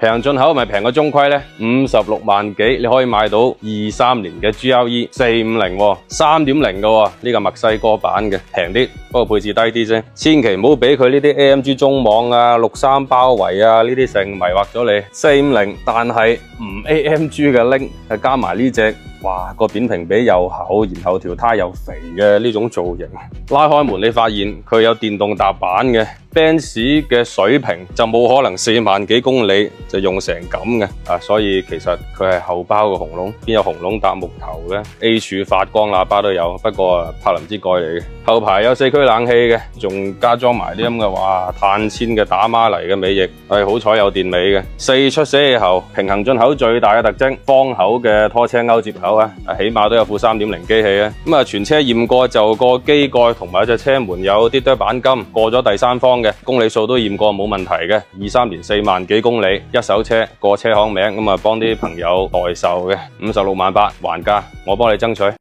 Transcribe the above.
平行進口咪平過中規呢，56萬幾你可以買到23年嘅 GLE 450 3.0嘅呢個墨西哥版嘅，平啲，不過配置低啲啫。千祈唔好俾佢呢啲 AMG 中網啊、63包圍啊呢啲成迷惑咗你。450但係唔 AMG 嘅拎，加埋呢隻。哇，個扁平比又厚，然後條胎又肥嘅呢種造型，拉開門你發現佢有電動踏板嘅。Benz 嘅水平就冇可能4萬幾公里就用成咁嘅，所以其實佢係後包個紅龍，邊有紅龍搭木頭嘅 ？A 柱發光喇叭都有，不過柏林之蓋嚟嘅。後排有4驅冷氣嘅，仲加裝埋啲咁嘅哇碳纖嘅打孖嚟嘅尾翼，好彩有電尾嘅。4出死氣喉，平行進口最大嘅特徵，方口嘅拖車鈎接口啊，起碼都有副 3.0 機器啊。咁全車驗過就個機蓋同埋隻車門有啲多鈑金，過咗第三方。公里數都驗過冇問題嘅，23年4萬幾公里，一手車過車行名，咁幫啲朋友代售嘅，56萬8還價，我幫你爭取。